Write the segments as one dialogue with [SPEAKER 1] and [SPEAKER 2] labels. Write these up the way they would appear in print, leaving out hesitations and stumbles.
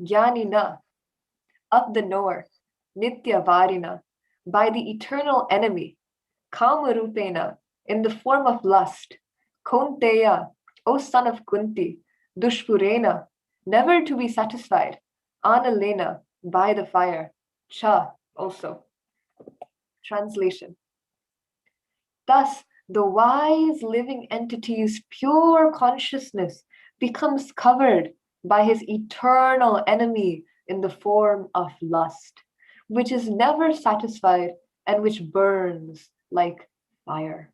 [SPEAKER 1] Jnanina, of the knower, Nitya Varina, by the eternal enemy, Kamarupena, in the form of lust, Kaunteya, O son of Kunti, Dushpurena, never to be satisfied, Analena, by the fire, Cha, also. Translation. Thus, the wise living entity's pure consciousness becomes covered by his eternal enemy in the form of lust, which is never satisfied and which burns like fire.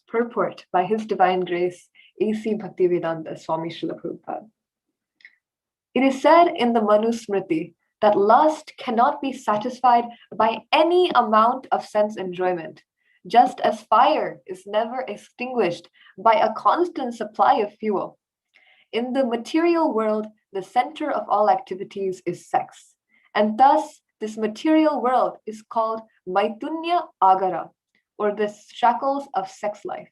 [SPEAKER 1] Purport by His Divine Grace, A.C. Bhaktivedanta Swami Srila Prabhupada. It is said in the Manusmriti that lust cannot be satisfied by any amount of sense enjoyment, just as fire is never extinguished by a constant supply of fuel. In the material world, the center of all activities is sex, and thus this material world is called Maitunya Agara, or the shackles of sex life.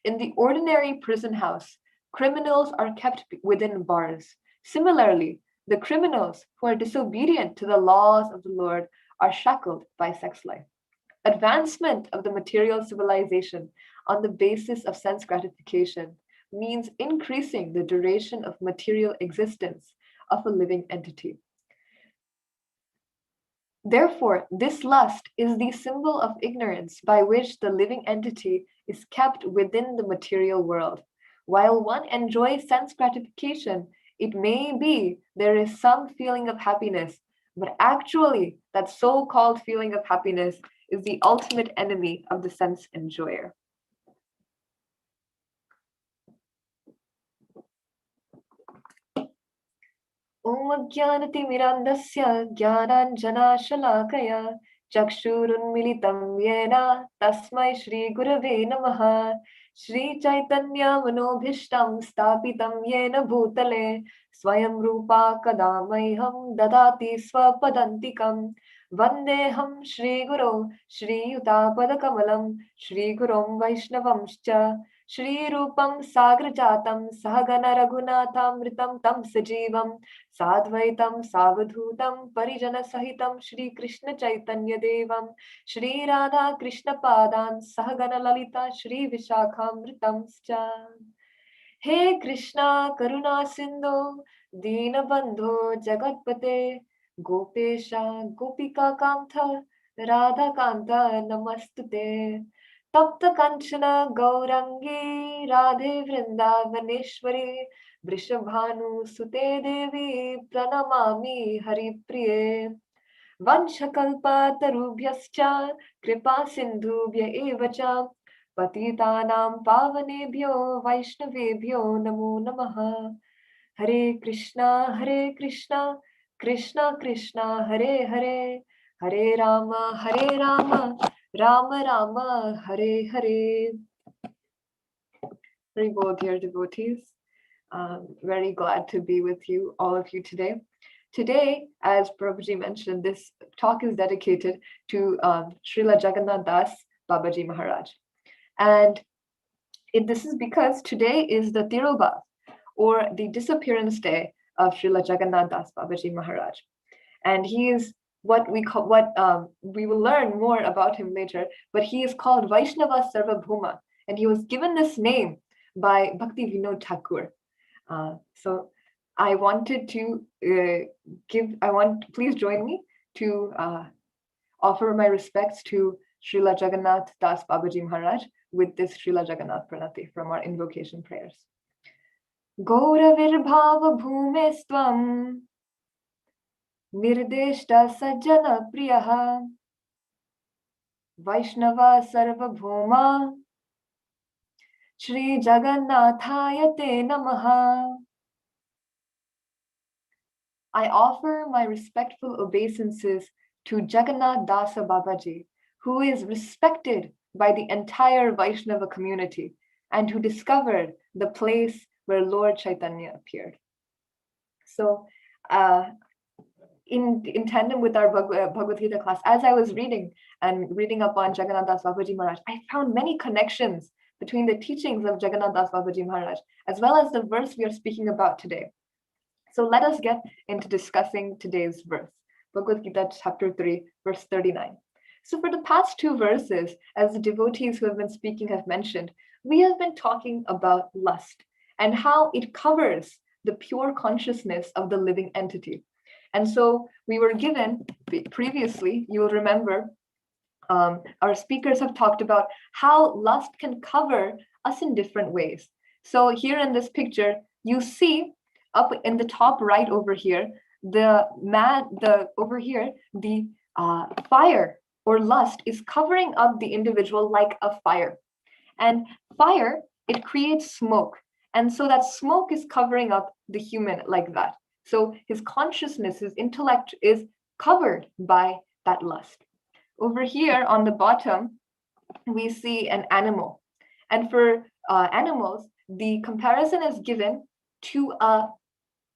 [SPEAKER 1] In the ordinary prison house, criminals are kept within bars. Similarly, the criminals who are disobedient to the laws of the Lord are shackled by sex life. Advancement of the material civilization on the basis of sense gratification means increasing the duration of material existence of a living entity. Therefore, this lust is the symbol of ignorance by which the living entity is kept within the material world. While one enjoys sense gratification, it may be there is some feeling of happiness, but actually, that so-called feeling of happiness is the ultimate enemy of the sense enjoyer. Om Jnanatimirandasya Jnananjanashalakaya Chakshurunmilitam Yena Tasmai Shri Gurave Namaha Shri Chaitanya Manobhishtam Stapitam Yena Bhutale Swayam Rupa Kadamaiham Dadati Swapadantikam Vandeham Shri Guru Shri Yutapadakamalam Shri Gurum Vaishnavamscha Shri Rupam Sagrajatam Sahagana Raghunatham Tam Sajivam Sadvaitam Savadhutam Parijana Sahitam Shri Krishna Chaitanya Devam Shri Radha Krishna Padan Sahagana Lalita Shri Vishakhamritam Scha. He Krishna Karuna Sindhu Dina Bandhu Jagatpate Gopesha Gopika Kantha Radha Kanta Namastute Tapta Kanchana Gaurangi Radhe Vrindavaneshwari Vrishabhanu Sute Devi Pranamami Haripriye Vanshakalpa Tarubhyascha Kripa Sindhubhya Evacha Patitanam Pavanebhyo Vaishnavebhyo Namo Namaha Hare Krishna Krishna Krishna Hare Hare Hare Rama Rama Rama Hare Hare. Very well, dear devotees. Very glad to be with you, all of you today. Today, as Prabhuji mentioned, this talk is dedicated to Srila Jagannath Das Babaji Maharaj. And this is because today is the Tirobhav, or the disappearance day of Srila Jagannath Das Babaji Maharaj. And he is what we will learn more about him later, but he is called Vaishnava Sarvabhuma, and he was given this name by Bhakti Vinod Thakur. So I wanted to please join me to offer my respects to Srila Jagannath Das Babaji Maharaj with this Srila Jagannath Pranati from our invocation prayers. Gauravirbhava bhumestvam Nirdeshta Sajjana Priyaha Vaishnava Sarvabhuma Shri Jagannathaya Te Namaha. I offer my respectful obeisances to Jagannath Dasa Babaji, who is respected by the entire Vaishnava community and who discovered the place where Lord Chaitanya appeared. So, in tandem with our Bhagavad Gita class, as I was reading up on Jagannath Das Babaji Maharaj, I found many connections between the teachings of Jagannath Das Babaji Maharaj as well as the verse we are speaking about today. So let us get into discussing today's verse, Bhagavad Gita chapter 3, verse 39. So for the past two verses, as the devotees who have been speaking have mentioned, we have been talking about lust and how it covers the pure consciousness of the living entity. And so we were given previously, you will remember, our speakers have talked about how lust can cover us in different ways. So here in this picture, you see up in the top right over here, the fire or lust is covering up the individual like a fire. And fire, it creates smoke. And so that smoke is covering up the human like that. So his consciousness, his intellect is covered by that lust. Over here on the bottom, we see an animal. And for animals, the comparison is given to a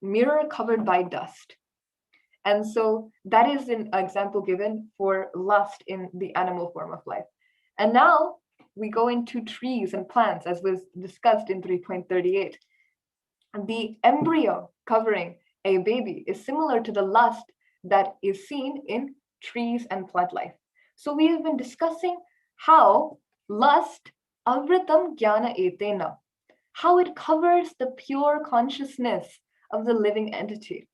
[SPEAKER 1] mirror covered by dust. And so that is an example given for lust in the animal form of life. And now we go into trees and plants, as was discussed in 3.38. The embryo covering a baby is similar to the lust that is seen in trees and plant life. So we have been discussing how lust, avritam jnana etena, how it covers the pure consciousness of the living entity.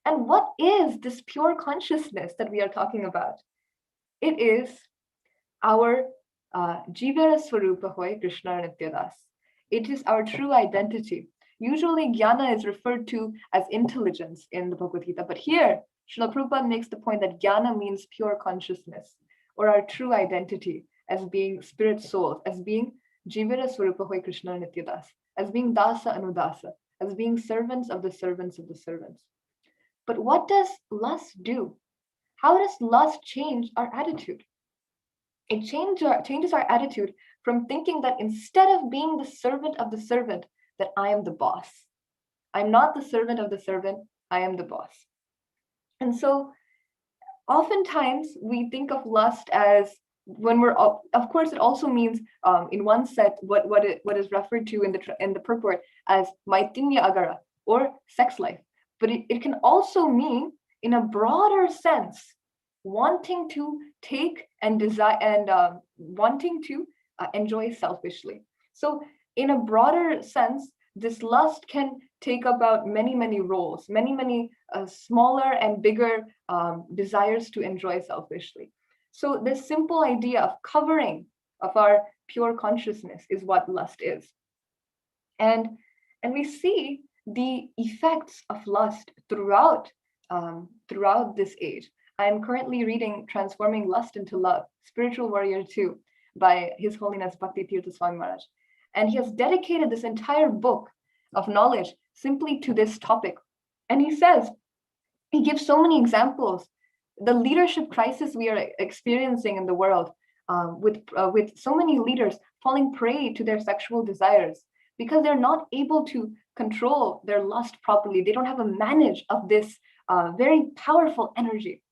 [SPEAKER 1] And what is this pure consciousness that we are talking about? It is our Jivara Swarupa Hoy Krishna Nityadas. It is our true identity. Usually jnana is referred to as intelligence in the Bhagavad Gita, but here Srila Prabhupada makes the point that jnana means pure consciousness, or our true identity as being spirit souls, as being Jivara Swarupa Hoy Krishna Nityadas, as being Dasa Anudasa, as being servants of the servants of the servants. But what does lust do? How does lust change our attitude? It changes our attitude from thinking that instead of being the servant of the servant, that I am the boss. I'm not the servant of the servant, I am the boss. And so oftentimes we think of lust as when we're, of course, it also means in one set what is referred to in the purport as maitinya agara, or sex life. But it can also mean, in a broader sense, wanting to take and desire and wanting to enjoy selfishly. So in a broader sense, this lust can take about many roles, many smaller and bigger desires to enjoy selfishly. So this simple idea of covering of our pure consciousness is what lust is. And we see the effects of lust throughout this age. I am currently reading Transforming Lust into Love, Spiritual Warrior 2 by His Holiness Bhakti Tirtha Swami Maharaj. And he has dedicated this entire book of knowledge simply to this topic. And he gives so many examples. The leadership crisis we are experiencing in the world, with so many leaders falling prey to their sexual desires because they're not able to control their lust properly. They don't have a manage of this very powerful energy.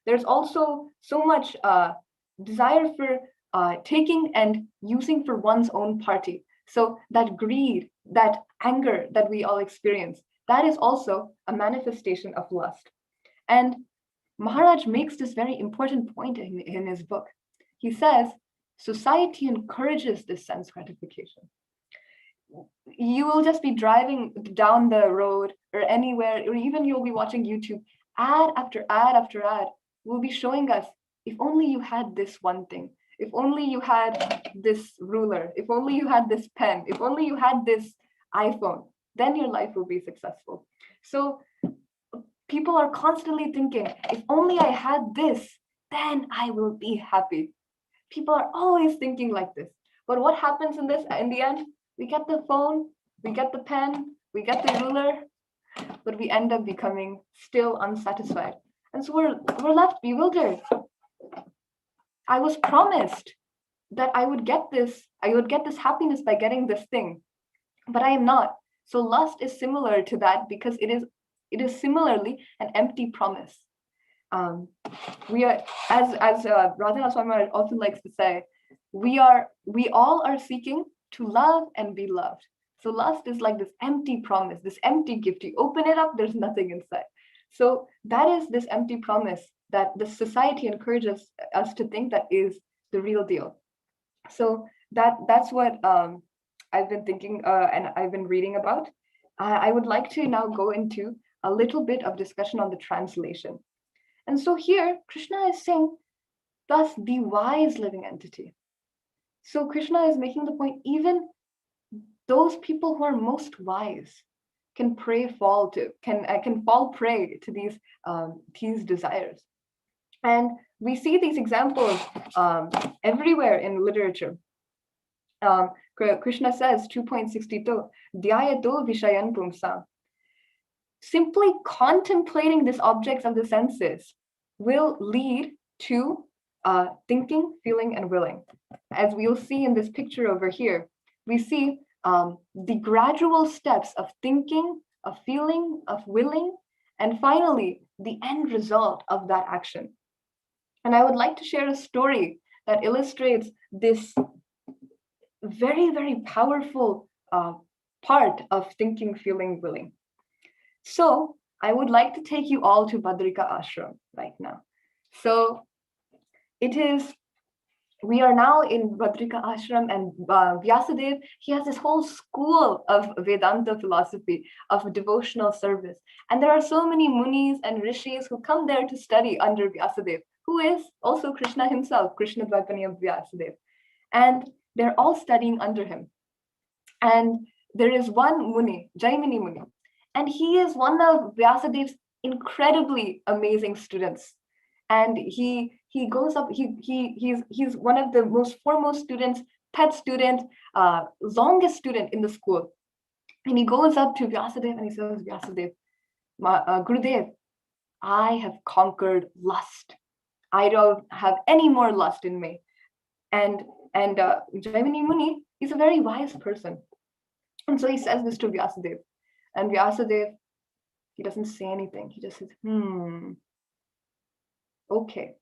[SPEAKER 1] There's also so much desire for taking and using for one's own party. So that greed, that anger that we all experience, that is also a manifestation of lust. And Maharaj makes this very important point in his book. He says, society encourages this sense gratification. You will just be driving down the road or anywhere, or even you'll be watching YouTube, ad after ad after ad will be showing us, if only you had this one thing, if only you had this ruler, if only you had this pen, if only you had this iPhone, then your life will be successful. So people are constantly thinking, if only I had this, then I will be happy. People are always thinking like this. But what happens in the end? We get the phone, we get the pen, we get the ruler, but we end up becoming still unsatisfied. And so we're left bewildered. I was promised that I would get this happiness by getting this thing, but I am not. So lust is similar to that because it is similarly an empty promise. We are, as Radha Swami also likes to say, we all are seeking to love and be loved. So lust is like this empty promise, this empty gift. You open it up, there's nothing inside. So that is this empty promise that the society encourages us to think that is the real deal. So that's what I've been thinking and I've been reading about. I would like to now go into a little bit of discussion on the translation. And so here, Krishna is saying, thus the wise living entity. So Krishna is making the point, even those people who are most wise can fall prey to these desires. And we see these examples everywhere in literature. Krishna says 2.62, Dhyayato Vishayan Pumsa. Simply contemplating these objects of the senses will lead to thinking, feeling, and willing. As we'll see in this picture over here, we see the gradual steps of thinking, of feeling, of willing, and finally, the end result of that action. And I would like to share a story that illustrates this very, very powerful part of thinking, feeling, willing. So I would like to take you all to Badrika Ashram right now. So we are now in Badrika Ashram, and Vyasadeva, he has this whole school of Vedanta philosophy, of devotional service. And there are so many munis and rishis who come there to study under Vyasadeva, who is also Krishna himself, Krishna Dvaipani of Vyasadeva. And they're all studying under him. And there is one Muni, Jaimini Muni, and he is one of Vyasadeva's incredibly amazing students. And he goes up, he's one of the most foremost students, pet student, longest student in the school. And he goes up to Vyasadeva and he says, Vyasadeva, Gurudev, I have conquered lust. I don't have any more lust in me. And Jaimini Muni is a very wise person. And so he says this to Vyasadeva. And Vyasadeva, he doesn't say anything. He just says, okay.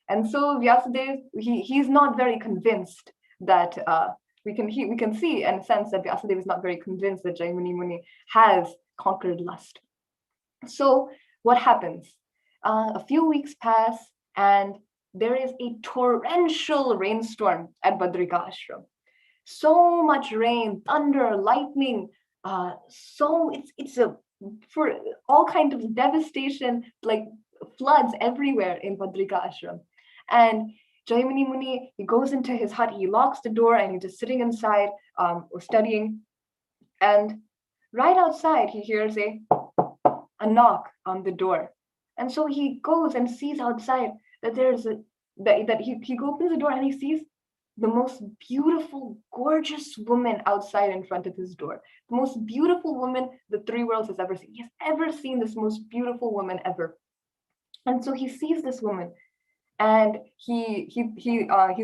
[SPEAKER 1] And so Vyasadeva, he's not very convinced that we can see and sense that Vyasadeva is not very convinced that Jaimini Muni has conquered lust. So what happens? A few weeks pass, and there is a torrential rainstorm at Badrika Ashram. So much rain, thunder, lightning. So it's for all kinds of devastation, like floods everywhere in Badrika Ashram. And Jaimini Muni, he goes into his hut, he locks the door, and he's just sitting inside or studying. And right outside, he hears a knock on the door. And so he goes and sees outside that he opens the door and he sees the most beautiful, gorgeous woman outside in front of his door. The most beautiful woman the three worlds has ever seen. He has ever seen this most beautiful woman ever. And so he sees this woman, and he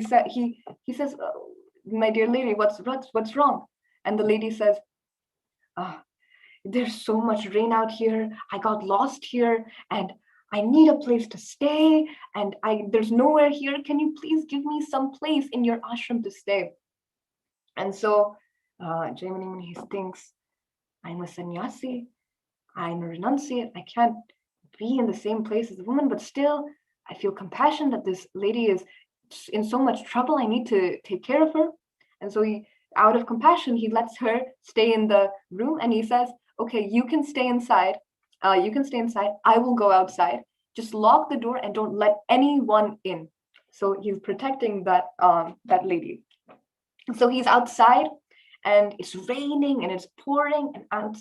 [SPEAKER 1] says, my dear lady, what's wrong? And the lady says, there's so much rain out here. I got lost here, and I need a place to stay, and there's nowhere here. Can you please give me some place in your ashram to stay? And so Jaimini Muni thinks, I'm a sannyasi, I'm a renunciate, I can't be in the same place as a woman, but still I feel compassion that this lady is in so much trouble. I need to take care of her. And so he, out of compassion, he lets her stay in the room, and he says, okay, you can stay inside. I will go outside. Just lock the door and don't let anyone in. So he's protecting that lady. So he's outside, and it's raining and it's pouring, and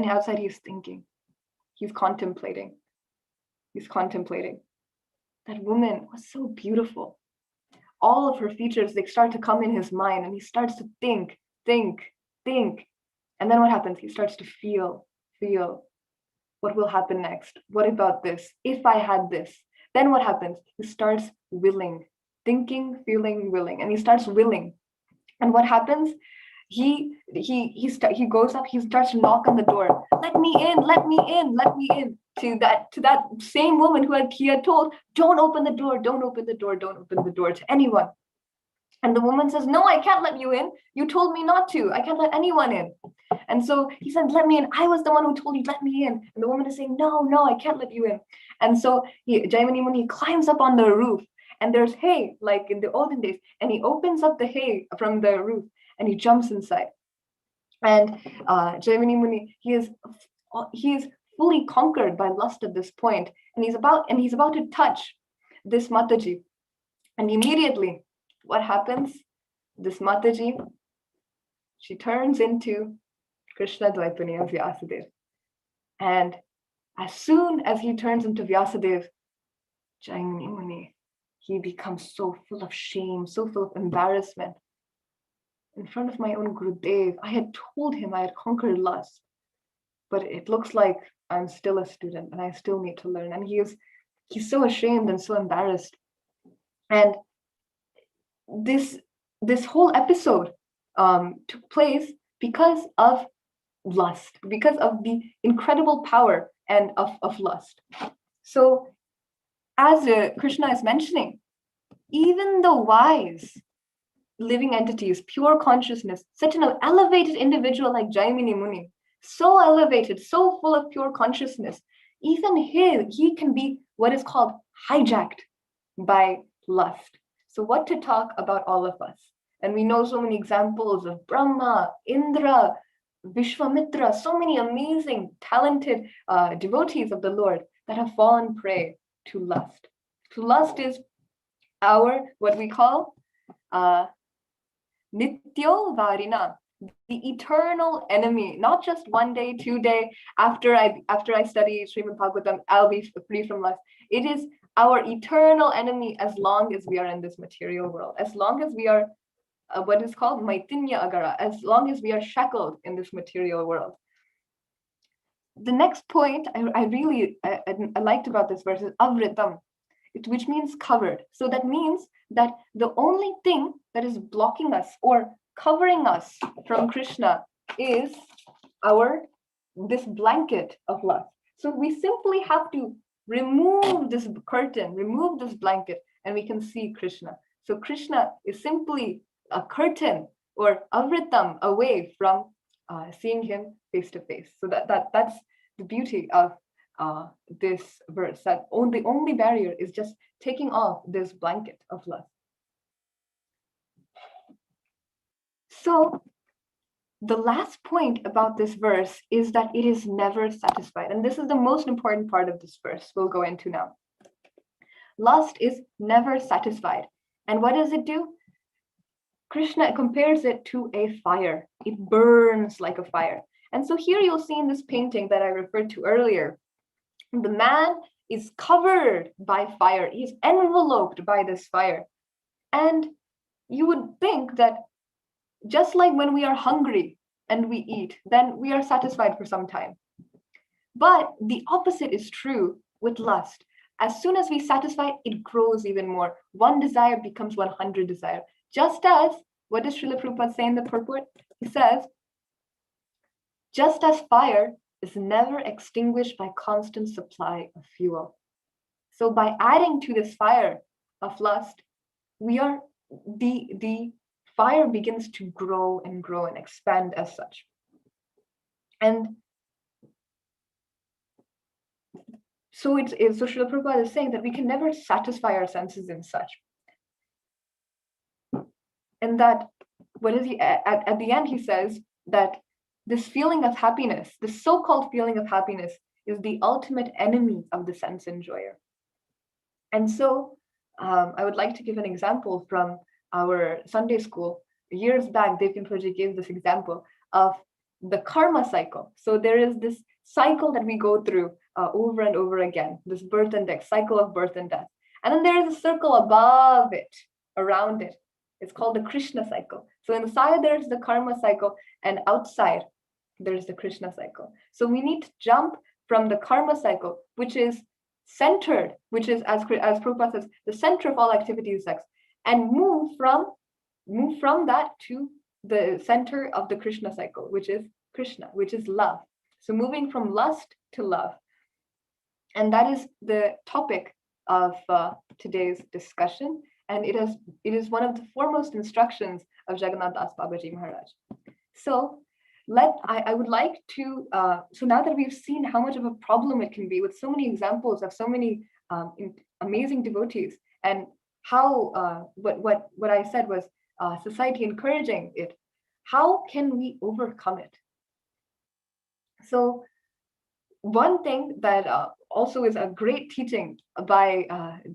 [SPEAKER 1] outside he's thinking. He's contemplating. That woman was so beautiful. All of her features, they start to come in his mind, and he starts to think. And then what happens? He starts to feel. What will happen next? What about this? If I had this, then what happens? He starts willing, thinking, feeling, willing, and he starts willing. And what happens? He goes up. He starts to knock on the door. Let me in. To that same woman he had told, don't open the door to anyone. And the woman says, no, I can't let you in. You told me not to. I can't let anyone in. And so he said, let me in. I was the one who told you, let me in. And the woman is saying, no, I can't let you in. And so Jaimini Muni climbs up on the roof, and there's hay, like in the olden days. And he opens up the hay from the roof, and he jumps inside. And Jaimini Muni, he is fully conquered by lust at this point, and he's about to touch this Mataji. And immediately, what happens? This Mataji, she turns into Krishna Dvaipani of Vyasadeva. And as soon as he turns into Vyasadeva, Jaimini Muni, he becomes so full of shame, so full of embarrassment. In front of my own Gurudev, I had told him I had conquered lust, but it looks like I'm still a student and I still need to learn. And he's so ashamed and so embarrassed. And this whole episode took place because of lust, because of the incredible power and of lust. So as Krishna is mentioning, even the wise living entities, pure consciousness, such an elevated individual like Jaimini Muni, so elevated, so full of pure consciousness, even he can be what is called hijacked by lust. So what to talk about all of us? And we know so many examples of Brahma, Indra, Vishwamitra, so many amazing, talented devotees of the Lord that have fallen prey to lust. So lust is our, what we call, Nityo Varina, the eternal enemy, not just 1 day, 2 day, after I study Srimad Bhagavatam, I'll be free from lust. It is our eternal enemy as long as we are in this material world, as long as we are what is called Maitinya Agara, as long as we are shackled in this material world. The next point I really liked about this verse is Avritam, which means covered. So that means that the only thing that is blocking us or covering us from Krishna is this blanket of love. So we simply have to remove this curtain, remove this blanket, and we can see Krishna. So Krishna is simply a curtain or avritam away from seeing him face to face. So that's the beauty of this verse, that the only barrier is just taking off this blanket of love. So the last point about this verse is that it is never satisfied. And this is the most important part of this verse we'll go into now. Lust is never satisfied. And what does it do? Krishna compares it to a fire. It burns like a fire. And so here you'll see in this painting that I referred to earlier, the man is covered by fire. He's enveloped by this fire. And you would think that just like when we are hungry and we eat, then we are satisfied for some time. But the opposite is true with lust. As soon as we satisfy, it grows even more. One desire becomes 100 desire. Just as, what does Srila Prabhupada say in the purport? He says, just as fire is never extinguished by constant supply of fuel. So by adding to this fire of lust, the fire begins to grow and expand as such. And so Srila Prabhupada is saying that we can never satisfy our senses in such. And that at the end he says that this feeling of happiness, this so-called feeling of happiness, is the ultimate enemy of the sense enjoyer. And so I would like to give an example from our Sunday school. Years back, Devi gave this example of the karma cycle. So there is this cycle that we go through over and over again, this birth and death, cycle of birth and death. And then there is a circle above it, around it. It's called the Krishna cycle. So inside there's the karma cycle, and outside there's the Krishna cycle. So we need to jump from the karma cycle, which is centered, which is, as Prabhupada says, the center of all activity is sex, and move from that to the center of the Krishna cycle, which is Krishna, which is love. So moving from lust to love. And that is the topic of today's discussion. And it is one of the foremost instructions of Jagannath Das Babaji Maharaj. So I would like to, so now that we've seen how much of a problem it can be with so many examples of so many amazing devotees, and how what I said was society encouraging it, how can we overcome it? So one thing that also is a great teaching by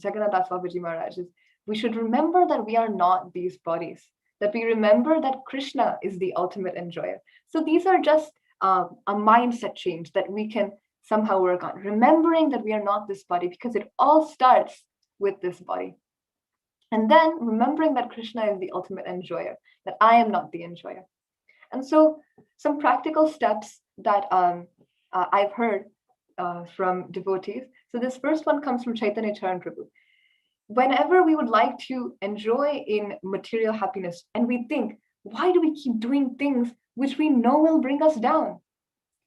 [SPEAKER 1] Jagannath Das Babaji Maharaj is we should remember that we are not these bodies, that we remember that Krishna is the ultimate enjoyer. So these are just a mindset change that we can somehow work on, remembering that we are not this body, because it all starts with this body. And then remembering that Krishna is the ultimate enjoyer, that I am not the enjoyer. And so some practical steps that I've heard from devotees. So this first one comes from Chaitanya Charan Prabhu. Whenever we would like to enjoy in material happiness, and we think, why do we keep doing things which we know will bring us down?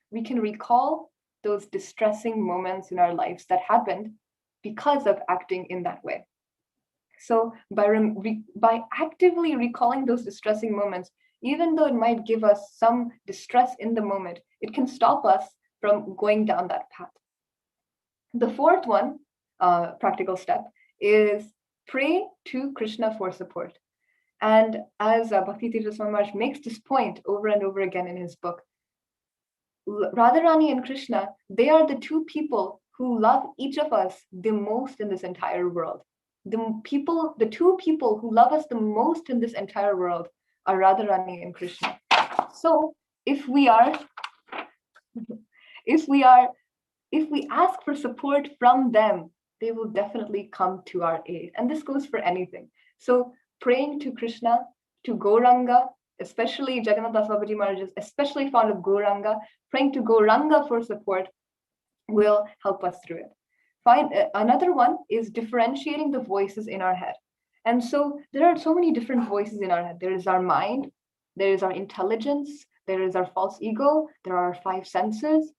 [SPEAKER 1] We can recall those distressing moments in our lives that happened because of acting in that way. So by actively recalling those distressing moments, even though it might give us some distress in the moment, it can stop us from going down that path. The fourth one, practical step, is pray to Krishna for support. And as Bhakti Tirtha Swami Maharaj makes this point over and over again in his book, Radharani and Krishna, they are the two people who love each of us the most in this entire world. The two people who love us the most in this entire world are Radharani and Krishna. So if we ask for support from them, they will definitely come to our aid. And this goes for anything. So praying to Krishna, to Gauranga, especially Jagannath Das Babaji Maharaj is especially fond of Gauranga, praying to Gauranga for support will help us through it. Another one is differentiating the voices in our head. And so there are so many different voices in our head. There is our mind, there is our intelligence, there is our false ego, there are our five senses.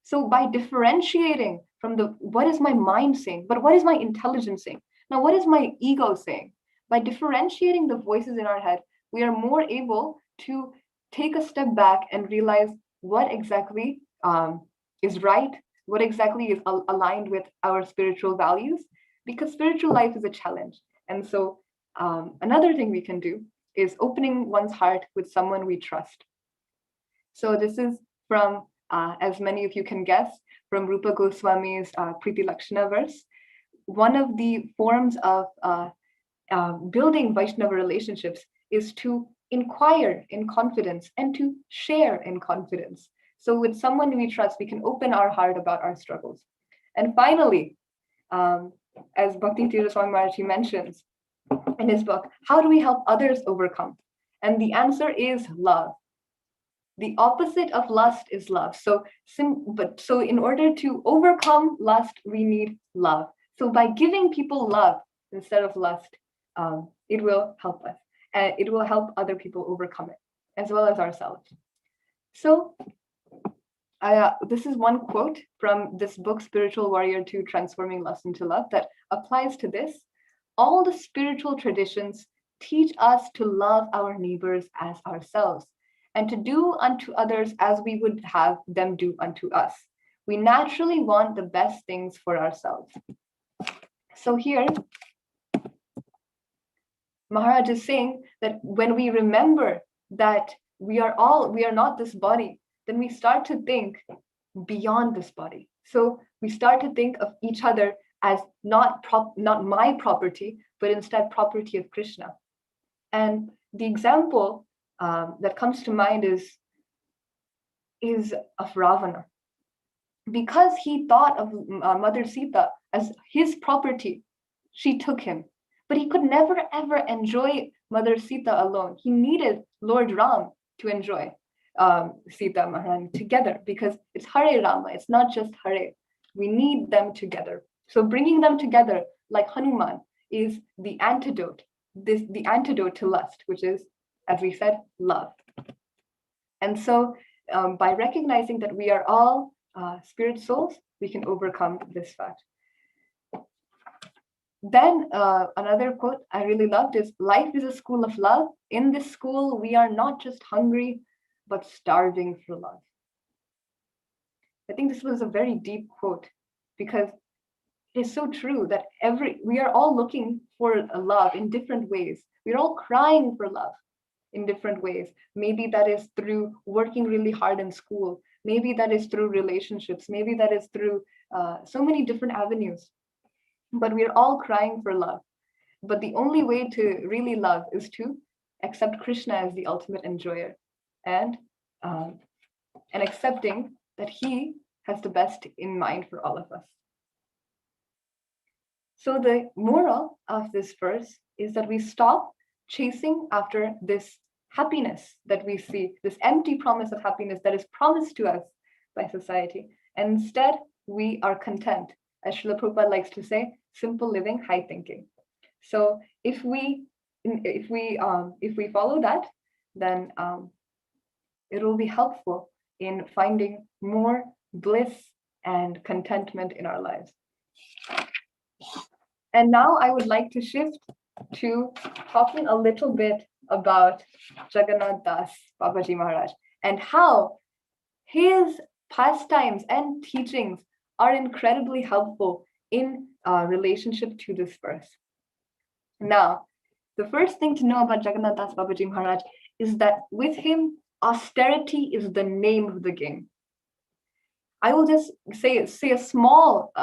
[SPEAKER 1] So by differentiating from what is my mind saying, but what is my intelligence saying? Now, what is my ego saying? By differentiating the voices in our head, we are more able to take a step back and realize what exactly is right, what exactly is aligned with our spiritual values, because spiritual life is a challenge. And so another thing we can do is opening one's heart with someone we trust. So this is from, as many of you can guess, from Rupa Goswami's Priti Lakshana verse. One of the forms of building Vaishnava relationships is to inquire in confidence and to share in confidence. So with someone we trust, we can open our heart about our struggles. And finally, as Bhakti Tirtha Swami Maharaj mentions in his book, how do we help others overcome? And the answer is love. The opposite of lust is love. So in order to overcome lust, we need love. So by giving people love instead of lust, it will help us. And it will help other people overcome it, as well as ourselves. So this is one quote from this book, Spiritual Warrior 2, Transforming Lust into Love, that applies to this. All the spiritual traditions teach us to love our neighbors as ourselves, and to do unto others as we would have them do unto us. We naturally want the best things for ourselves. So here, Maharaj is saying that when we remember that we are not this body, then we start to think beyond this body. So we start to think of each other as not my property, but instead property of Krishna. And the example that comes to mind is of Ravana. Because he thought of Mother Sita as his property, she took him. But he could never ever enjoy Mother Sita alone. He needed Lord Ram to enjoy Sita Maharani together, because it's Hare Rama, it's not just Hare. We need them together. So bringing them together, like Hanuman, is the antidote to lust, which is, as we said, love. And so by recognizing that we are all spirit souls, we can overcome this fact. Then another quote I really loved is, "Life is a school of love. In this school, we are not just hungry, but starving for love." I think this was a very deep quote, because it is so true that we are all looking for a love in different ways. We're all crying for love in different ways. Maybe that is through working really hard in school. Maybe that is through relationships. Maybe that is through so many different avenues. But we're all crying for love. But the only way to really love is to accept Krishna as the ultimate enjoyer, and uh, and accepting that he has the best in mind for all of us. So the moral of this verse is that we stop chasing after this happiness that we see, this empty promise of happiness that is promised to us by society. And instead, we are content. As Srila Prabhupada likes to say, simple living, high thinking. So if we follow that, then it will be helpful in finding more bliss and contentment in our lives. And now I would like to shift to talking a little bit about Jagannath Das Babaji Maharaj and how his pastimes and teachings are incredibly helpful in relationship to this verse. Now, the first thing to know about Jagannath Das Babaji Maharaj is that with him, austerity is the name of the game. I will just say a small,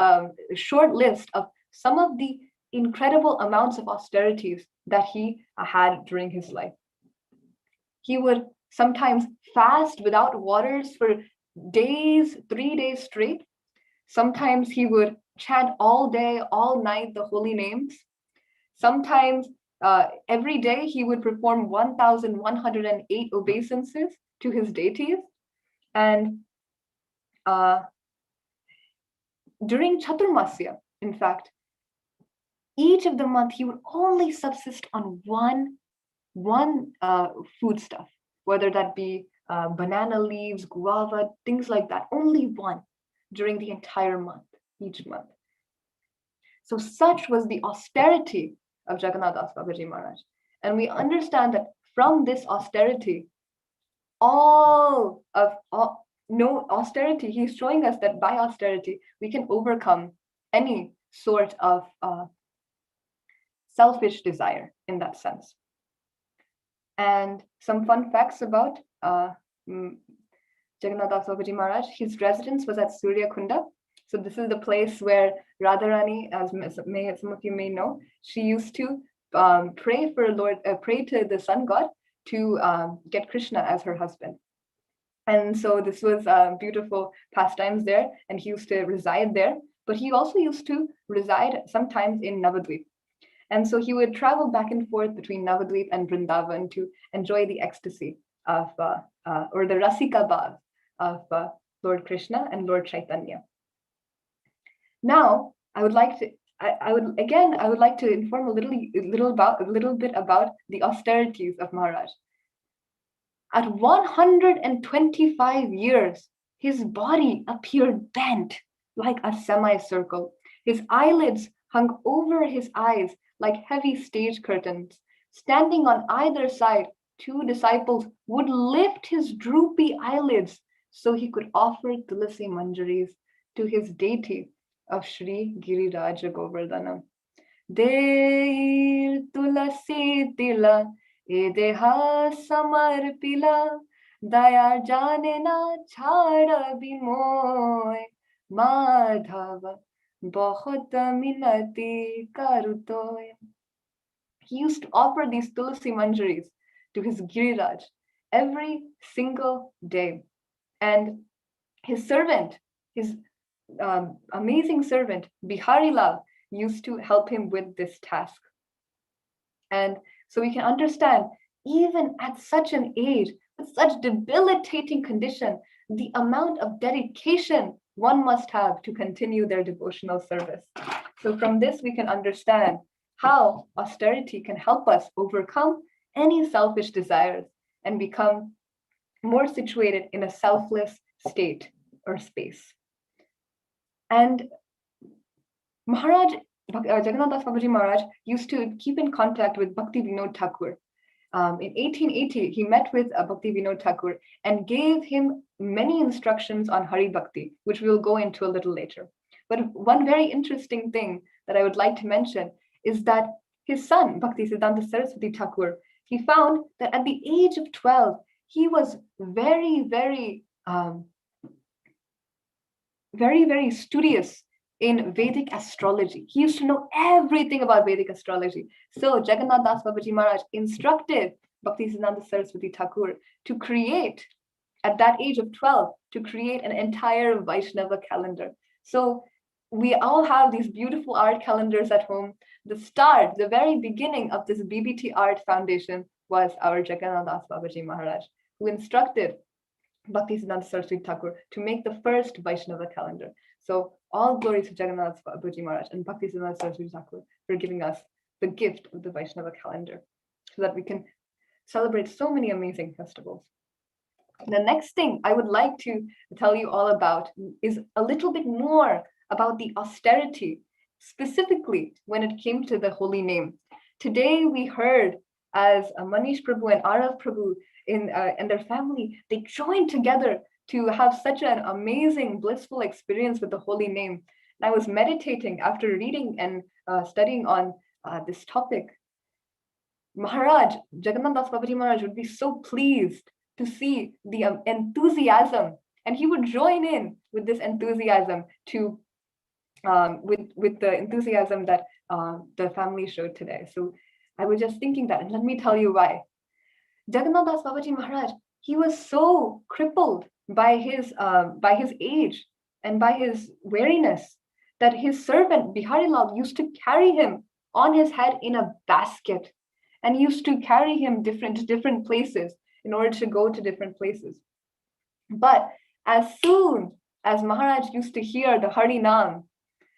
[SPEAKER 1] short list of some of the incredible amounts of austerities that he had during his life. He would sometimes fast without waters for days, 3 days straight. Sometimes he would chant all day, all night the holy names. Sometimes every day he would perform 1,108 obeisances to his deities. And during Chaturmasya, in fact, each of the month he would only subsist on one foodstuff, whether that be banana leaves, guava, things like that, only one during the entire month, each month. So such was the austerity of Jagannath Das Babaji Maharaj. And we understand that from this austerity, austerity, he's showing us that by austerity, we can overcome any sort of selfish desire in that sense. And some fun facts about Jagannath Das Babaji Maharaj: his residence was at Surya Kunda. So this is the place where Radharani, as some of you may know, she used to pray to the sun god to get Krishna as her husband. And so this was beautiful pastimes there, and he used to reside there. But he also used to reside sometimes in Navadvip. And so he would travel back and forth between Navadvip and Vrindavan to enjoy the ecstasy of, or the Rasika Bhav of Lord Krishna and Lord Chaitanya. Now, I would like to inform a little bit about the austerities of Maharaj. At 125 years, his body appeared bent like a semicircle. His eyelids hung over his eyes like heavy stage curtains. Standing on either side, 2 disciples would lift his droopy eyelids so he could offer tulasi manjaris to his deity of Shri Giriraja Govardhanam. Deir tulasi tila edeha samarpila daya jane na chhada bimoy madhava bahut minati karutoy. He used to offer these tulasi manjaris to his Giriraj every single day. And his servant, his amazing servant, Bihari Lal, used to help him with this task. And so we can understand, even at such an age, with such debilitating condition, the amount of dedication one must have to continue their devotional service. So from this, we can understand how austerity can help us overcome any selfish desires and become more situated in a selfless state or space. And Maharaj Jagannath Das Babaji Maharaj used to keep in contact with Bhakti Vinod Thakur. In 1880, he met with Bhakti Vinod Thakur and gave him many instructions on Hari Bhakti, which we'll go into a little later. But one very interesting thing that I would like to mention is that his son, Bhakti Siddhanta Saraswati Thakur, he found that at the age of 12, he was very, very studious in Vedic astrology. He used to know everything about Vedic astrology. So Jagannath Das Babaji Maharaj instructed Bhakti Siddhanta Saraswati Thakur to create, at that age of 12, to create an entire Vaishnava calendar. So we all have these beautiful art calendars at home. The start, the very beginning of this BBT Art Foundation was our Jagannath Das Babaji Maharaj, who instructed Bhakti Siddhanta Saraswati Thakur to make the first Vaishnava calendar. So all glory to Jagannath Babaji Maharaj and Bhakti Siddhanta Saraswati Thakur for giving us the gift of the Vaishnava calendar so that we can celebrate so many amazing festivals. The next thing I would like to tell you all about is a little bit more about the austerity, specifically when it came to the holy name. Today we heard as Manish Prabhu and Arav Prabhu and their family, they joined together to have such an amazing, blissful experience with the holy name. And I was meditating after reading and studying on this topic. Maharaj, Jagannath Das Babaji Maharaj would be so pleased to see the enthusiasm, and he would join in with this enthusiasm to with the enthusiasm that the family showed today. So I was just thinking that, and let me tell you why. Jagannath Das Babaji Maharaj, he was so crippled by his age and by his weariness that his servant Biharilal used to carry him on his head in a basket, and used to carry him to different places in order to go to different places. But as soon as Maharaj used to hear the Hari Nam,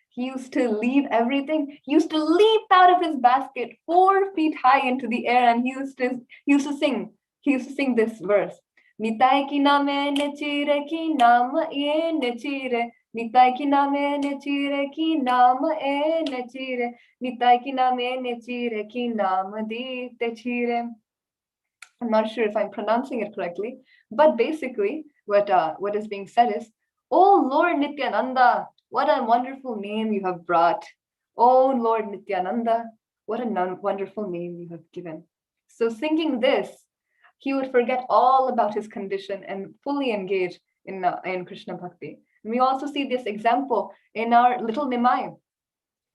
[SPEAKER 1] he used to leave everything. He used to leap out of his basket 4 feet high into the air, and he used to sing. He used to sing this verse: Nitai ki name nechire ki nam e nechire. Nitai ki name nechire ki nam e nechire. Nitai ki name nechire ki nam di techire. I'm not sure if I'm pronouncing it correctly, but basically what is being said is, "Oh Lord Nityananda, what a wonderful name you have brought. Oh Lord Nityananda, what a wonderful name you have given." So singing this, he would forget all about his condition and fully engage in Krishna Bhakti. And we also see this example in our little Nimai,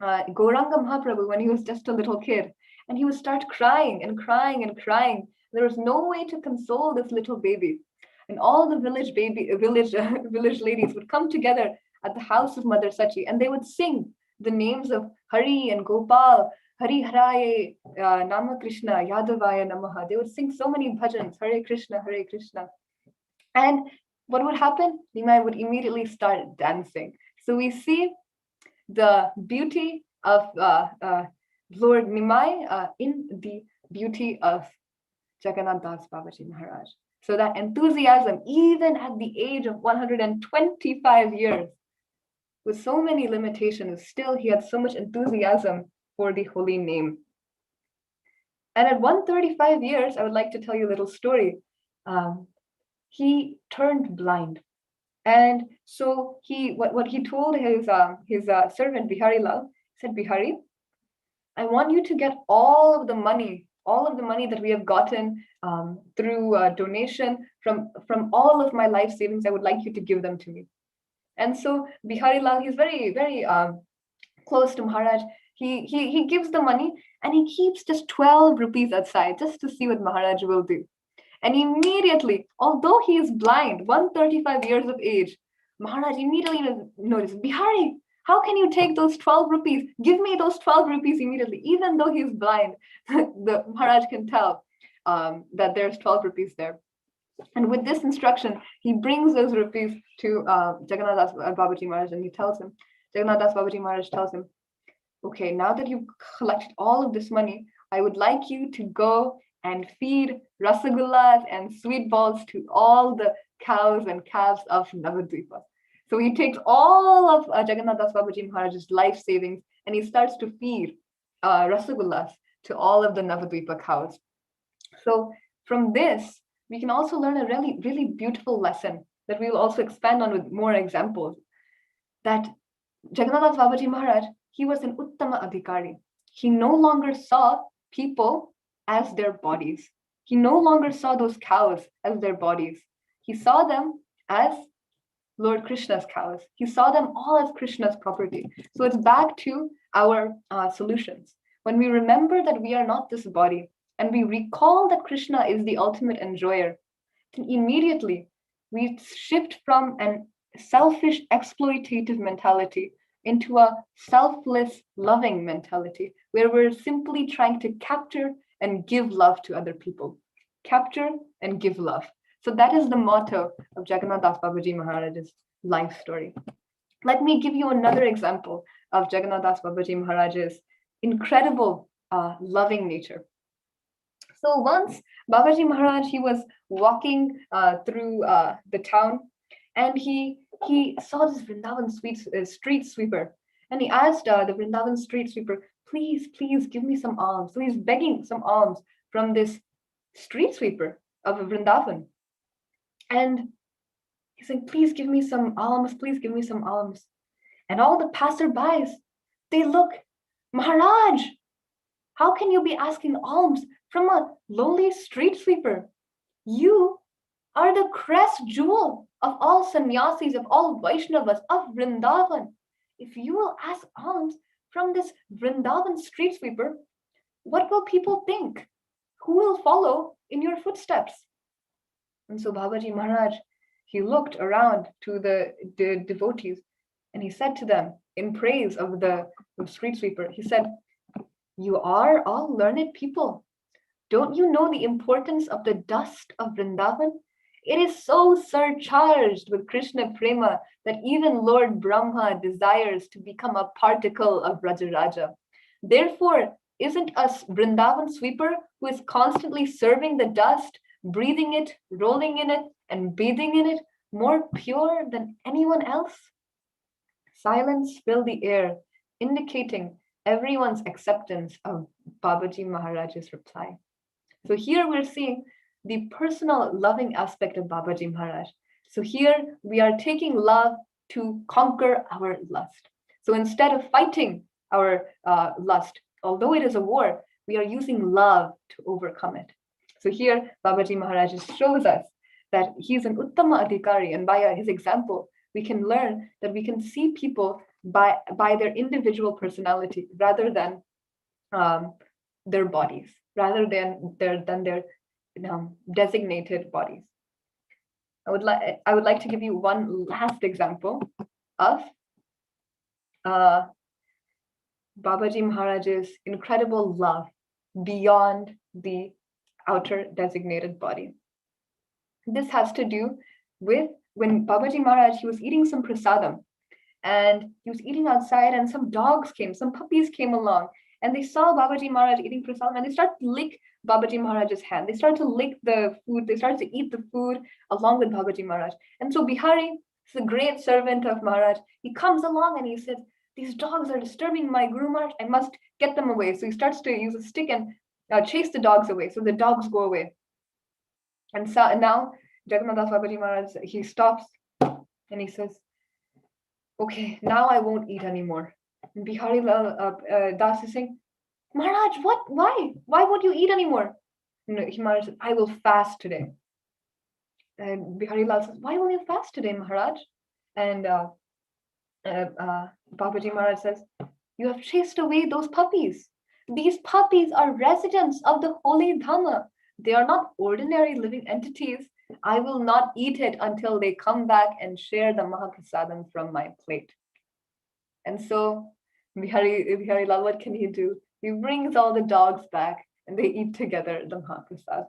[SPEAKER 1] Gauranga Mahaprabhu, when he was just a little kid, and he would start crying and crying and crying. There was no way to console this little baby, and all the village ladies would come together at the house of Mother Sachi, and they would sing the names of Hari and Gopal, Hari Haraye, Nama Krishna, Yadavaya Namaha. They would sing so many bhajans, Hare Krishna, Hare Krishna. And what would happen? Nimai would immediately start dancing. So we see the beauty of Lord Nimai in the beauty of Jagannath Das Babaji Maharaj. So that enthusiasm, even at the age of 125 years, with so many limitations, still he had so much enthusiasm for the holy name. And at 135 years, I would like to tell you a little story. He turned blind. And so what he told his servant Biharilal, said, "Bihari, I want you to get all of the money that we have gotten through donation from all of my life savings. I would like you to give them to me." And so Biharilal, he's very, very close to Maharaj. He gives the money, and he keeps just 12 rupees aside just to see what Maharaj will do. And immediately, although he is blind, 135 years of age, Maharaj immediately noticed, "Bihari, how can you take those 12 rupees? Give me those 12 rupees immediately." Even though he's blind, the Maharaj can tell that there's 12 rupees there. And with this instruction, he brings those rupees to Jagannath Das Babaji Maharaj, and Jagannath Das Babaji Maharaj tells him, "Okay, now that you've collected all of this money, I would like you to go and feed rasagullas and sweet balls to all the cows and calves of Navadvipa." So he takes all of Jagannath Das Babaji Maharaj's life savings and he starts to feed rasagullas to all of the Navadvipa cows. So from this, we can also learn a really, really beautiful lesson that we will also expand on with more examples. That Jagannath Babaji Maharaj, he was an Uttama Adhikari. He no longer saw people as their bodies. He no longer saw those cows as their bodies. He saw them as Lord Krishna's cows. He saw them all as Krishna's property. So it's back to our solutions. When we remember that we are not this body, and we recall that Krishna is the ultimate enjoyer, then immediately we shift from an selfish, exploitative mentality into a selfless, loving mentality, where we're simply trying to capture and give love to other people. Capture and give love. So that is the motto of Jagannath Das Babaji Maharaj's life story. Let me give you another example of Jagannath Das Babaji Maharaj's incredible loving nature. So once Babaji Maharaj, he was walking through the town, and he saw this Vrindavan street sweeper, and he asked the Vrindavan street sweeper, please give me some alms. So he's begging some alms from this street sweeper of Vrindavan. And he's like, please give me some alms, please give me some alms. And all the passerbys, they look, Maharaj, how can you be asking alms from a lowly street sweeper? You are the crest jewel of all sannyasis, of all Vaishnavas, of Vrindavan. If you will ask alms from this Vrindavan street sweeper, what will people think? Who will follow in your footsteps? And so Babaji Maharaj, he looked around to the devotees, and he said to them in praise of the street sweeper, he said, you are all learned people. Don't you know the importance of the dust of Vrindavan? It is so surcharged with Krishna Prema that even Lord Brahma desires to become a particle of Rajaraja. Therefore, isn't a Vrindavan sweeper who is constantly serving the dust, breathing it, rolling in it, and bathing in it more pure than anyone else? Silence filled the air, indicating everyone's acceptance of Babaji Maharaj's reply. So here we're seeing the personal loving aspect of Babaji Maharaj. So here we are taking love to conquer our lust. So instead of fighting our lust, although it is a war, we are using love to overcome it. So here Babaji Maharaj shows us that he's an Uttama Adhikari, and by his example, we can learn that we can see people by their individual personality rather than their bodies, rather than their designated bodies. I would like to give you one last example of Babaji Maharaj's incredible love beyond the outer designated body. This has to do with when Babaji Maharaj, he was eating some prasadam, and he was eating outside, and some puppies came along, and they saw Babaji Maharaj eating prasadam, and they started to lick Babaji Maharaj's hand. They started to lick the food. They started to eat the food along with Babaji Maharaj. And so Bihari, the great servant of Maharaj, he comes along and he says, these dogs are disturbing my Guru Maharaj. I must get them away. So he starts to use a stick and chase the dogs away. So the dogs go away. And now Jagannath Babaji Maharaj, he stops and he says, okay, now I won't eat anymore. And Bihari Das is saying, Maharaj, what? Why? Why won't you eat anymore? And Maharaj says, I will fast today. And Bihari Lal says, why will you fast today, Maharaj? And Babaji Maharaj says, you have chased away those puppies. These puppies are residents of the holy Dhamma. They are not ordinary living entities. I will not eat it until they come back and share the Mahaprasadam from my plate. And so Bihari Lal, what can he do? He brings all the dogs back and they eat together the Mahaprasad.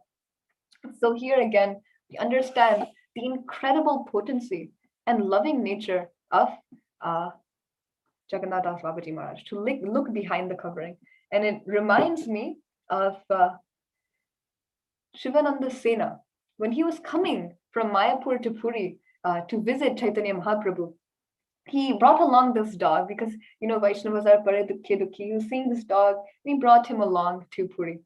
[SPEAKER 1] So here again, we understand the incredible potency and loving nature of Jagannath Das Babaji Maharaj, to look behind the covering. And it reminds me of Shivananda Sena. When he was coming from Mayapur to Puri to visit Chaitanya Mahaprabhu, he brought along this dog because, Vaishnavas are pare dukhe dukhi. He was seeing this dog, and he brought him along to Puri.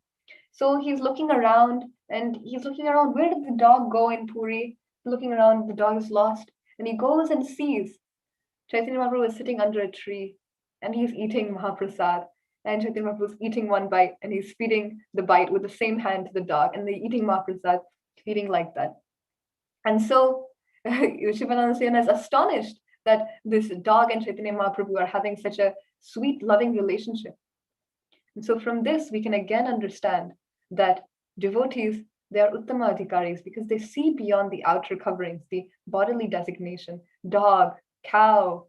[SPEAKER 1] So he's looking around, and he's looking around. Where did the dog go in Puri? Looking around, the dog is lost. And he goes and sees Chaitanya Mahaprabhu is sitting under a tree, and he's eating Mahaprasad. And Chaitanya Mahaprabhu is eating one bite, and he's feeding the bite with the same hand to the dog, and they're eating Mahaprasad, feeding like that. And so Shivananda Sena is astonished that this dog and Chaitanya Mahaprabhu are having such a sweet, loving relationship. And so from this, we can again understand that devotees, they are Uttama Adhikaris because they see beyond the outer coverings, the bodily designation, dog, cow,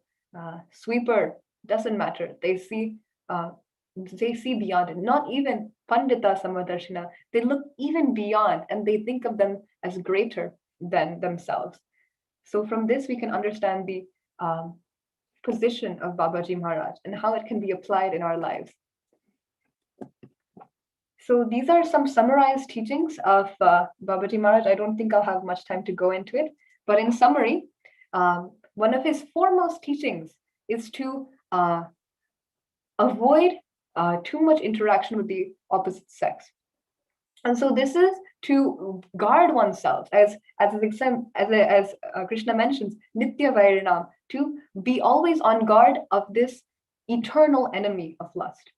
[SPEAKER 1] sweeper, doesn't matter. They see beyond it. Not even Pandita Samadarshina. They look even beyond and they think of them as greater than themselves. So from this, we can understand the position of Babaji Maharaj and how it can be applied in our lives. So these are some summarized teachings of Babaji Maharaj. I don't think I'll have much time to go into it, but in summary, one of his foremost teachings is to avoid too much interaction with the opposite sex. And so this is to guard oneself, as Krishna mentions, Nitya Vairinam, to be always on guard of this eternal enemy of lust.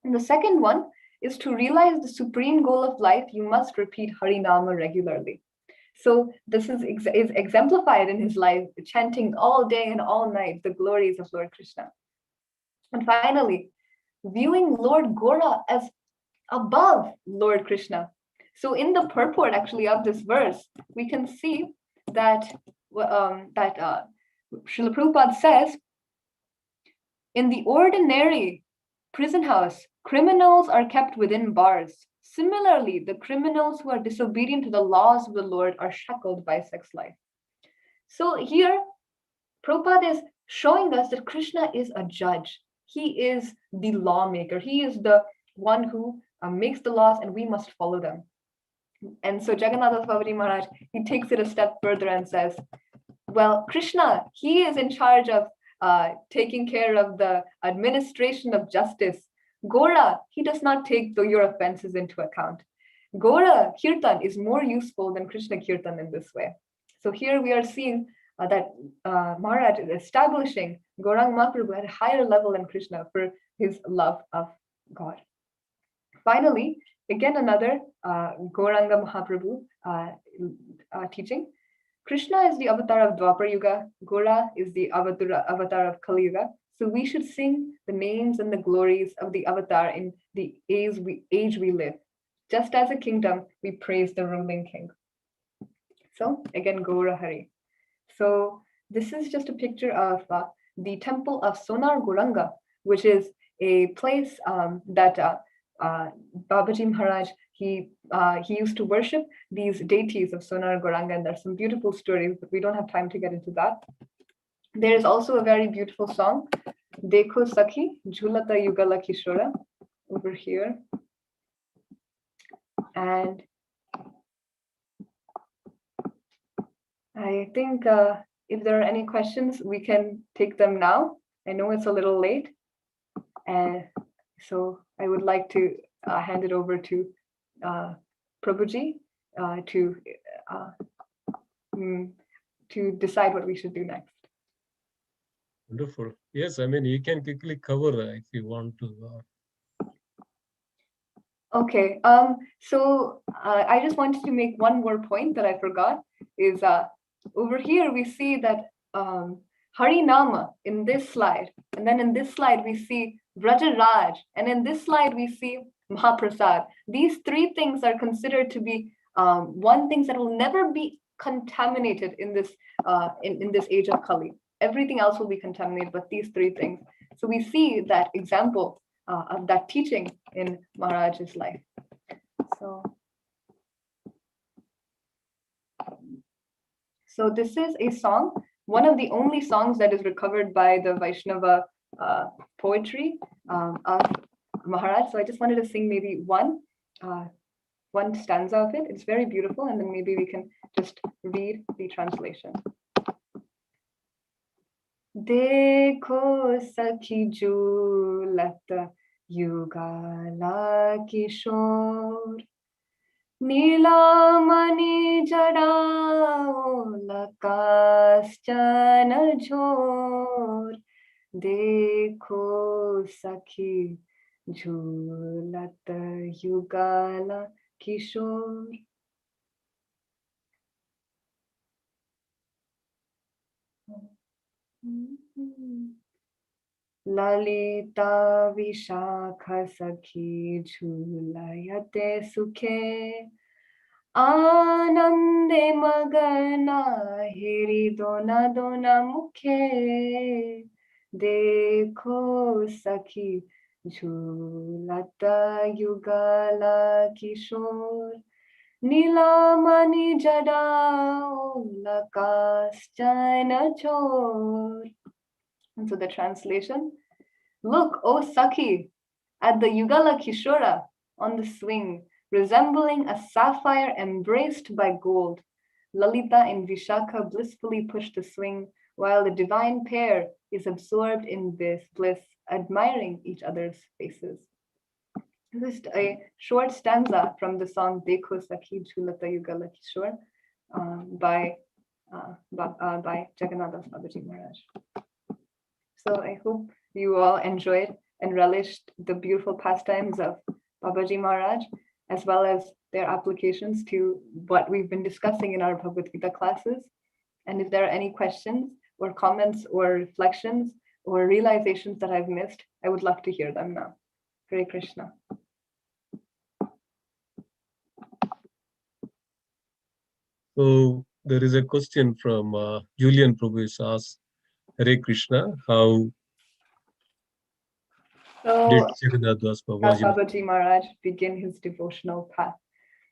[SPEAKER 1] And the second one is to realize the supreme goal of life. You must repeat Harinama regularly. So this is exemplified in his life, chanting all day and all night the glories of Lord Krishna. And finally, viewing Lord Gora as above Lord Krishna. So in the purport actually of this verse, we can see that Srila Prabhupada says, in the ordinary prison house, criminals are kept within bars. Similarly, the criminals who are disobedient to the laws of the Lord are shackled by sex life. So here, Prabhupada is showing us that Krishna is a judge. He is the lawmaker. He is the one who makes the laws and we must follow them. And so Jagannath Babaji Maharaj, he takes it a step further and says, well, Krishna, he is in charge of taking care of the administration of justice. Gora, he does not take your offenses into account. Gora Kirtan is more useful than Krishna Kirtan in this way. So here we are seeing that Maharaj is establishing Gauranga Mahaprabhu at a higher level than Krishna for his love of God. Finally, again another Gauranga Mahaprabhu teaching. Krishna is the avatar of Dwapar Yuga, Gora is the avatar of Kali Yuga. So we should sing the names and the glories of the avatar in the age we live. Just as a kingdom, we praise the ruling king. So again, Gaura Hari. So this is just a picture of the temple of Sonar Gauranga, which is a place that Babaji Maharaj, he used to worship these deities of Sonar Gauranga, and there's some beautiful stories, but we don't have time to get into that. There is also a very beautiful song, Dekho Sakhi, Jhulata Yugala Kishora, over here. And I think if there are any questions, we can take them now. I know it's a little late. And so I would like to hand it over to Prabhuji to decide what we should do next.
[SPEAKER 2] Wonderful. Yes, I mean, you can quickly cover if you want to.
[SPEAKER 1] Okay. So I just wanted to make one more point that I forgot is over here we see that Harinama in this slide, and then in this slide we see Vrajaraj, and in this slide we see Mahaprasad. These three things are considered to be one things that will never be contaminated in this in this age of Kali. Everything else will be contaminated, but these three things. So we see that example of that teaching in Maharaj's life. So this is a song, one of the only songs that is recovered by the Vaishnava poetry of Maharaj. So I just wanted to sing maybe one stanza of it. It's very beautiful, and then maybe we can just read the translation. Dekho sakhi jhulat yugala kishore. Nilamani jadao lakaschana jhor. Dekho sakhi jhulat yugala kishore. Lalita Vishakha Sakhi Jhulayate Sukhe Anande Magana Hiri Dona Dona Mukhe Dekho Sakhi Jhulata Yugala Kishore Nilamani Jada Lakaschana Chor. And so the translation, look, O Sakhi, at the Yugala Kishora on the swing, resembling a sapphire embraced by gold. Lalita and Vishakha blissfully push the swing, while the divine pair is absorbed in this bliss, admiring each other's faces. Just a short stanza from the song Dekho Sakhi Jhulata Yugala Kishore by Jagannath Babaji Maharaj. So I hope you all enjoyed and relished the beautiful pastimes of Babaji Maharaj, as well as their applications to what we've been discussing in our Bhagavad Gita classes. And if there are any questions or comments or reflections or realizations that I've missed, I would love to hear them now. Hare Krishna.
[SPEAKER 2] So there is a question from Julian Prabhu is asked, Hare Krishna, how did Jagannath Das
[SPEAKER 1] Babaji Maharaj begin his devotional path?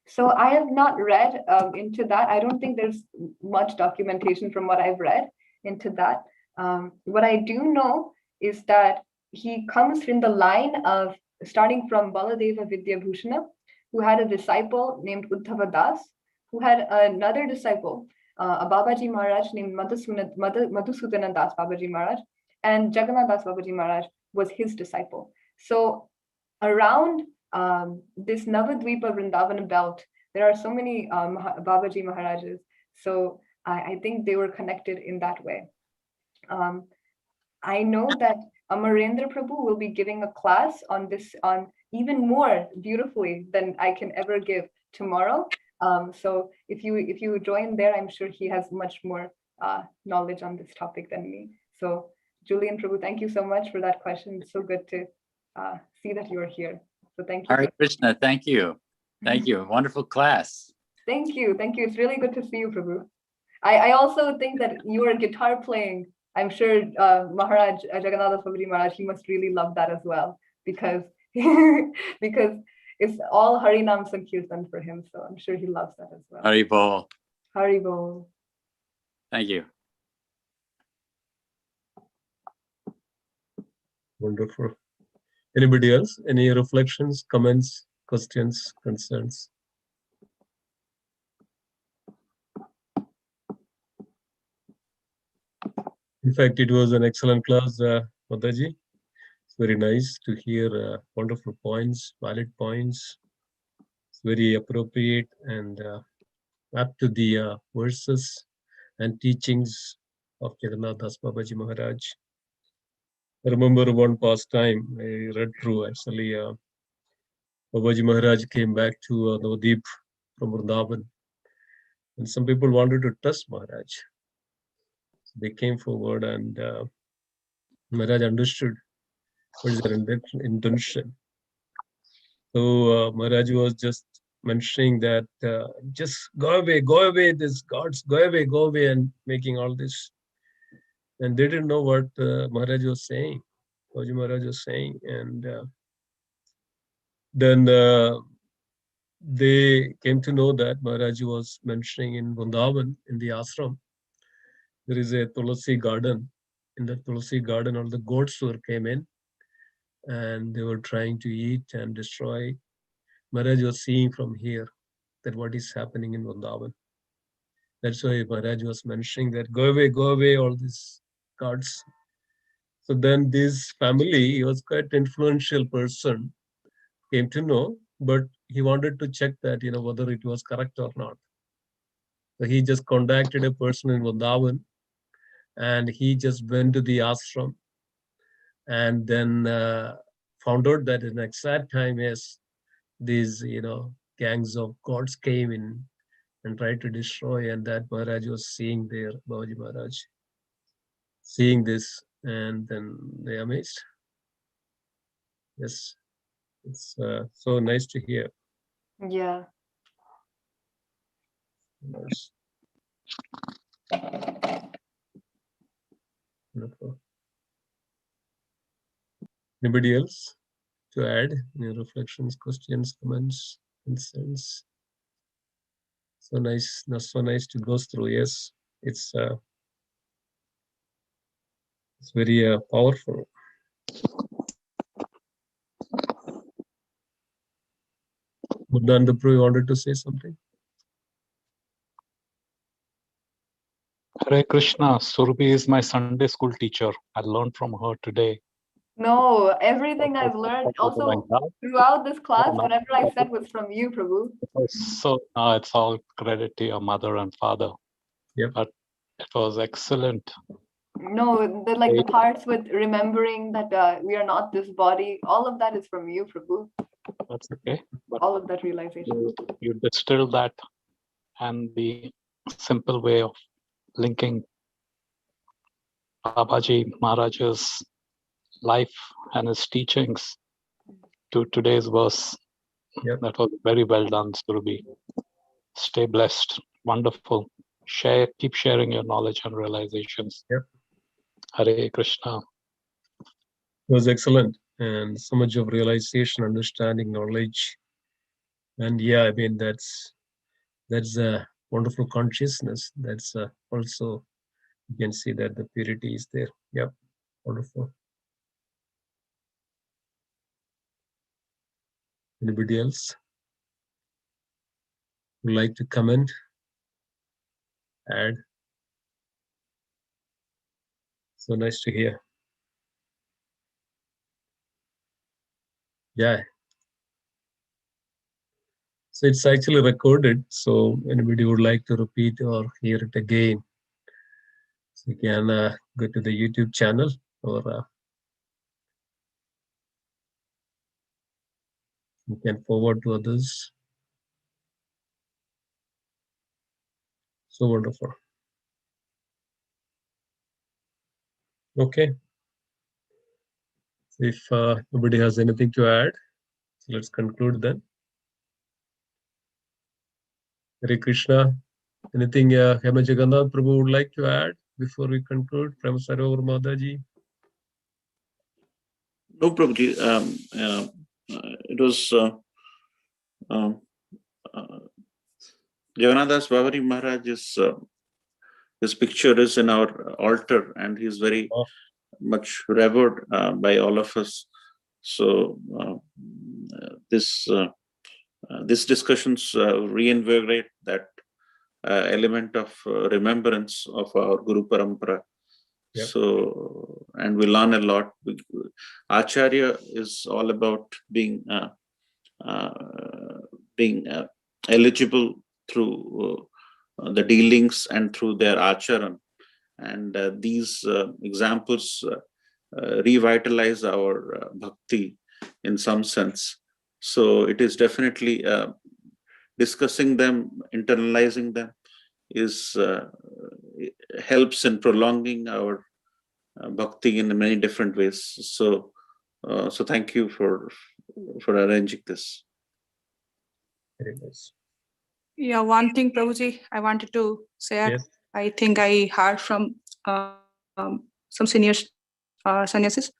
[SPEAKER 1] So I have not read into that. I don't think there's much documentation from what I've read into that. What I do know is that he comes from the line of starting from Baladeva Vidyabhushana, who had a disciple named Uddhava Das, who had another disciple, a Babaji Maharaj named Madhusudana Das Babaji Maharaj, and Jagannath Das Babaji Maharaj was his disciple. So around this Navadvipa Vrindavana belt, there are so many Babaji Maharajas. So I think they were connected in that way. I know that Amarendra Prabhu will be giving a class on this, on even more beautifully than I can ever give tomorrow. So if you join there, I'm sure he has much more knowledge on this topic than me. So Julian Prabhu, thank you so much for that question. It's so good to see that you are here. So thank you.
[SPEAKER 3] Hare Krishna, thank you. Thank you. Wonderful class.
[SPEAKER 1] Thank you. Thank you. It's really good to see you, Prabhu. I also think that your guitar playing, I'm sure Maharaj, Jagannath Babaji Maharaj, he must really love that as well, because because it's all Harinam Sankirtan for him. So I'm sure he loves that as well.
[SPEAKER 3] Hari Bol.
[SPEAKER 1] Hari Bol.
[SPEAKER 3] Thank you.
[SPEAKER 2] Wonderful. Anybody else? Any reflections, comments, questions, concerns? In fact, it was an excellent class, Mataji. It's very nice to hear wonderful points, valid points. It's very appropriate and apt to the verses and teachings of Jagannath Das Babaji Maharaj. I remember one past time I read through, actually, Babaji Maharaj came back to Navadip from Vrindavan, and some people wanted to test Maharaj. So they came forward, and Maharaj understood what is their intention. So Maharaj was just mentioning that just go away, this gods, go away, and making all this. And they didn't know what Maharaj was saying, Babaji Maharaj was saying. And then they came to know that Maharaj was mentioning in Vrindavan, in the ashram, there is a Tulasi garden. In the Tulasi garden, all the goats came in, and they were trying to eat and destroy. Maharaj was seeing from here that what is happening in Vrindavan. That's why Maharaj was mentioning that go away, all this gods. So then this family, he was quite influential person, came to know, but he wanted to check that, whether it was correct or not. So he just contacted a person in Vrindavan, and he just went to the ashram, and then found out that in exact time, yes, these, gangs of gods came in and tried to destroy, and that Maharaj was seeing there, Babaji Maharaj, seeing this, and then they amazed. Yes, it's so nice to hear.
[SPEAKER 1] Yeah.
[SPEAKER 2] Nice. Wonderful. Anybody else to add? Any reflections, questions, comments, concerns? So nice, not so nice to go through. Yes, it's very powerful. Buddha Prabhu wanted to say something.
[SPEAKER 4] Hare Krishna, Surabhi is my Sunday school teacher. I learned from her today.
[SPEAKER 1] No, everything I've learned also throughout this class, whatever I said was from you, Prabhu.
[SPEAKER 4] So it's all credit to your mother and father.
[SPEAKER 2] Yep.
[SPEAKER 4] But it was excellent.
[SPEAKER 1] No, the parts with remembering that we are not this body, all of that is from you, Prabhu.
[SPEAKER 4] That's okay. But
[SPEAKER 1] all of that realization.
[SPEAKER 4] You distill that, and the simple way of linking Babaji Maharaj's life and his teachings to today's verse.
[SPEAKER 2] Yep.
[SPEAKER 4] That was very well done, Surabhi. Stay blessed. Wonderful. Keep sharing your knowledge and realizations.
[SPEAKER 2] Yep.
[SPEAKER 4] Hare Krishna.
[SPEAKER 2] It was excellent, and so much of realization, understanding, knowledge, and yeah, I mean that's a wonderful consciousness. That's also, you can see that the purity is there. Yep, wonderful. Anybody else would like to comment, add? So nice to hear. Yeah. So it's actually recorded. So anybody would like to repeat or hear it again, so you can go to the YouTube channel, or you can forward to others. So wonderful. Okay. If nobody has anything to add, so let's conclude then. Hare Krishna. Anything Hema Jagannath Prabhu would like to add before we conclude? Prem Sarovar Madaji.
[SPEAKER 5] No, Prabhuji. It was Jagannath Babaji Maharaj's his picture is in our altar, and he's very much revered by all of us. So this discussions reinvigorate that element of remembrance of our Guru Parampara.
[SPEAKER 2] Yep.
[SPEAKER 5] So, and we learn a lot. Acharya is all about being eligible through the dealings and through their acharan. And these examples revitalize our bhakti in some sense. So it is definitely discussing them, internalizing them is helps in prolonging our bhakti in many different ways. So thank you for arranging this.
[SPEAKER 2] Very nice.
[SPEAKER 6] Yeah, one thing, Prabhuji, I wanted to say.
[SPEAKER 2] Yes.
[SPEAKER 6] I think I heard from some senior sannyasis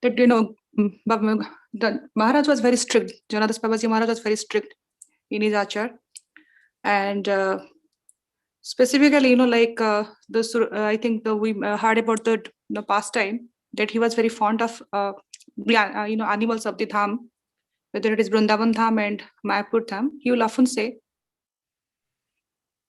[SPEAKER 6] that, the Maharaj was very strict. Jagannath Babaji Maharaj was very strict in his achar. And specifically, I think we heard about the pastime that he was very fond of, animals of the dham, whether it is Vrindavan dham and Mayapur dham. He will often say,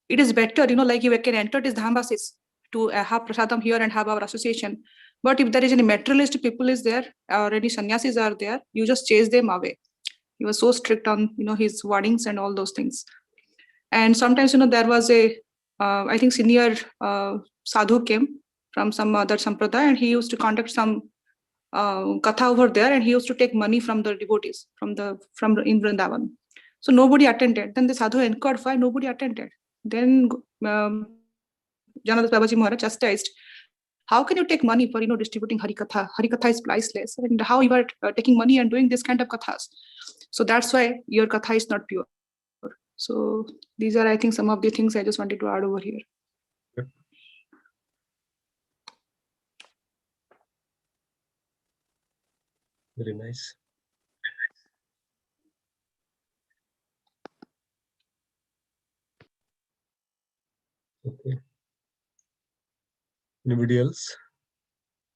[SPEAKER 6] it is better, you can enter these dhambasis to have prasadam here and have our association. But if there is any materialistic people is there or any sannyasis are there, you just chase them away. He was so strict on his wordings and all those things. And sometimes there was a I think senior sadhu came from some other sampradaya, and he used to conduct some katha over there, and he used to take money from the devotees from in Vrindavan. So nobody attended. Then the sadhu inquired why nobody attended. Then Jagannath Babaji Maharaj chastised, how can you take money for distributing Harikatha? Harikatha is priceless, and how you are taking money and doing this kind of kathas. So that's why your katha is not pure. So these are, I think, some of the things I just wanted to add over here.
[SPEAKER 2] Very nice. Okay. Anybody else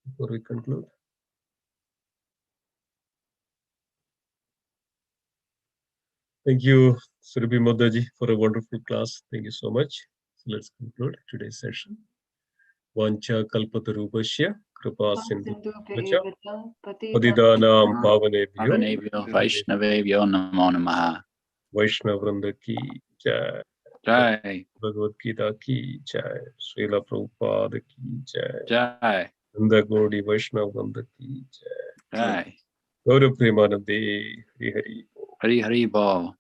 [SPEAKER 2] before we conclude? Thank you, Surabhi Mataji, for a wonderful class. Thank you so much. So let's conclude today's session. Vancha kalpatarubhasya kripa sindhu padidanam pavanebhyo
[SPEAKER 3] Pavanebhyo Vaishnavebhyo Namo Namaha.
[SPEAKER 2] Vaishnavrinda ki jai.
[SPEAKER 3] Jai.
[SPEAKER 2] Bhagavad Gita ki jai. Srila Prabhupada ki jai.
[SPEAKER 3] Jai.
[SPEAKER 2] Nanda Gaudi Vaishnavrinda ki jai.
[SPEAKER 3] Jai.
[SPEAKER 2] Gaura Premanande Hari Hari.
[SPEAKER 3] Hari Hari Bol.